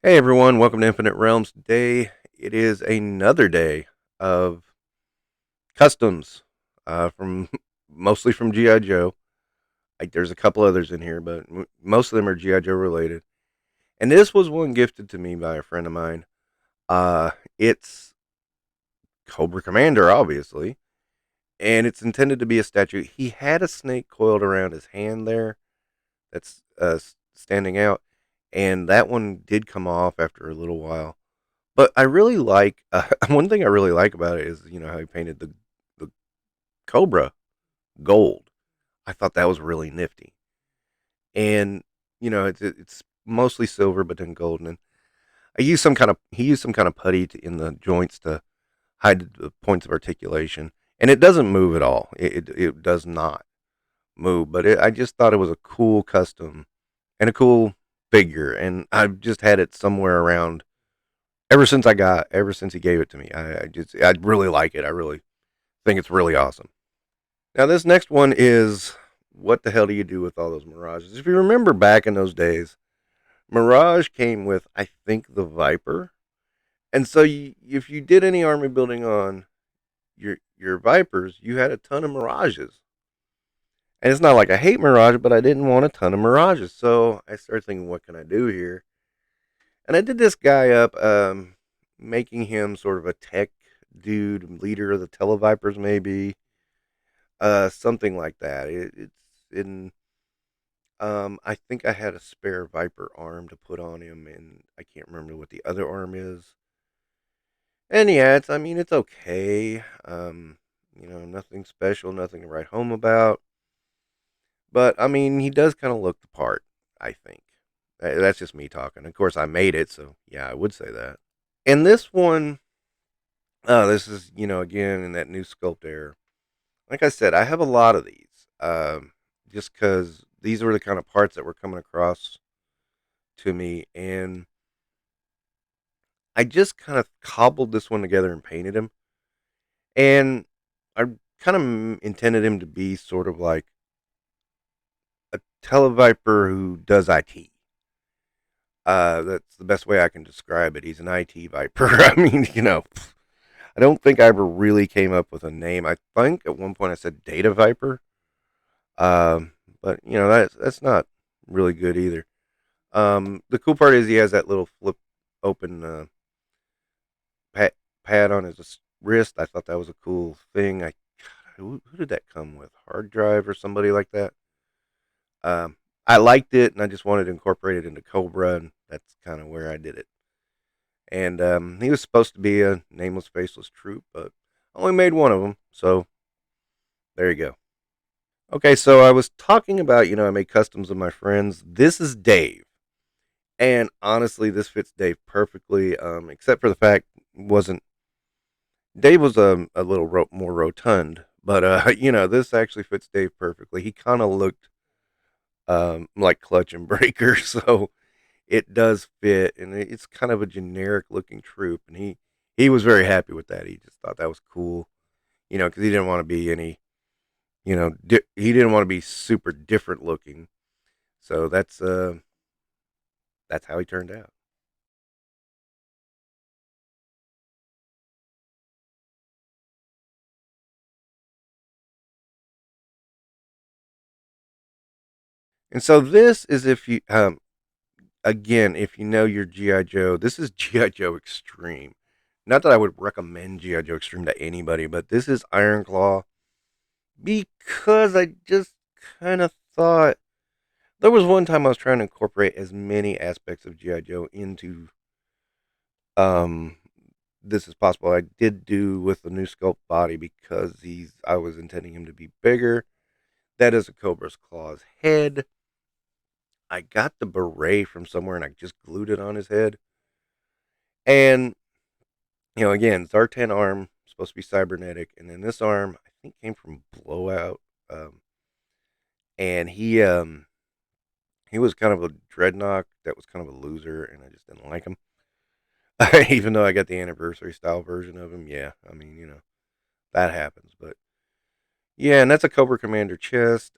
Hey everyone, welcome to Infinite Realms. Today it is another day of customs from mostly from GI Joe. There's a couple others in here, but most of them are GI Joe related. And this was one gifted to me by a friend of mine. It's Cobra Commander, obviously, and it's intended to be a statue. He had a snake coiled around his hand there that's standing out, and that one did come off after a little while. But I really like one thing I really like about it is how he painted the cobra gold. I thought that was really nifty, and it's mostly silver, but then golden. And I used some kind of he used some kind of putty in the joints to hide the points of articulation, and it doesn't move at all. It does not move, but I just thought it was a cool custom and a cool figure, and I've just had it somewhere around ever since he gave it to me. I really like it. I really think it's really awesome. Now this next one is what the hell do you do with all those mirages? If you remember back in those days, Mirage came with I think the Viper, and so if you did any army building on your Vipers, you had a ton of Mirages. And it's not like I hate Mirage, but I didn't want a ton of Mirages, so I started thinking, what can I do here? And I did this guy up, making him sort of a tech dude, leader of the Televipers, maybe, something like that. It's in. I think I had a spare Viper arm to put on him, and I can't remember what the other arm is. And yeah, I mean, it's okay. Nothing special, nothing to write home about. But I mean, he does kind of look the part. I think that's just me talking. Of course, I made it, so yeah, I would say that. And this one, this is again in that new sculpt era. Like I said, I have a lot of these, just because these were the kind of parts that were coming across to me, and I just kind of cobbled this one together and painted him. And I kind of intended him to be sort of like a televiper who does IT. That's the best way I can describe it. He's an IT viper. I mean, I don't think I ever really came up with a name. I think at one point I said data viper. But that's not really good either. The cool part is he has that little flip open pad, pad on his wrist. I thought that was a cool thing. Who did that come with? Hard drive or somebody like that. I liked it, and I just wanted to incorporate it into Cobra, and that's kind of where I did it. And he was supposed to be a nameless, faceless troop, but I only made one of them, so there you go. Okay, so I was talking about, I made customs of my friends. This is Dave. And honestly, this fits Dave perfectly, except for the fact wasn't Dave was a little more rotund, but this actually fits Dave perfectly. He kind of looked like Clutch and Breaker, so it does fit, and it's kind of a generic looking troop, and he was very happy with that. He just thought that was cool, because he didn't want to be any, he didn't want to be super different looking. So that's how he turned out. And so this is if you again, if you know your GI Joe, this is GI Joe Extreme. Not that I would recommend GI Joe Extreme to anybody, but this is Iron Claw because I just kind of thought there was one time I was trying to incorporate as many aspects of GI Joe into um this as possible. I did do with the new sculpt body because I was intending him to be bigger. That is a Cobra's Claw's head. I got the beret from somewhere and I just glued it on his head. And again, Zartan arm supposed to be cybernetic, and then this arm I think came from Blowout. Um, and he was kind of a dreadnought that was kind of a loser, and I just didn't like him. Even though I got the anniversary style version of him, yeah, I mean that happens. But yeah, and that's a Cobra Commander chest.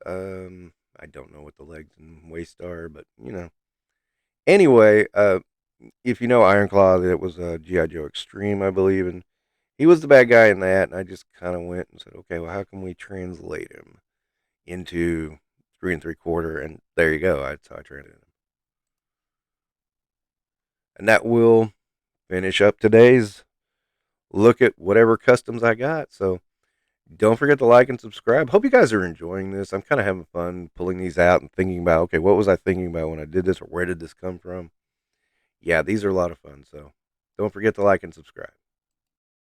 I don't know what the legs and waist are, but anyway, if you know Ironclaw, that was a GI Joe Extreme, I believe, and he was the bad guy in that. And I just kind of went and said, okay, well, how can we translate him into 3 3/4? And there you go. That's how I translated him. And that will finish up today's look at whatever customs I got. So don't forget to like and subscribe. Hope you guys are enjoying this. I'm kind of having fun pulling these out and thinking about, okay, what was I thinking about when I did this, or where did this come from? Yeah, these are a lot of fun. So don't forget to like and subscribe.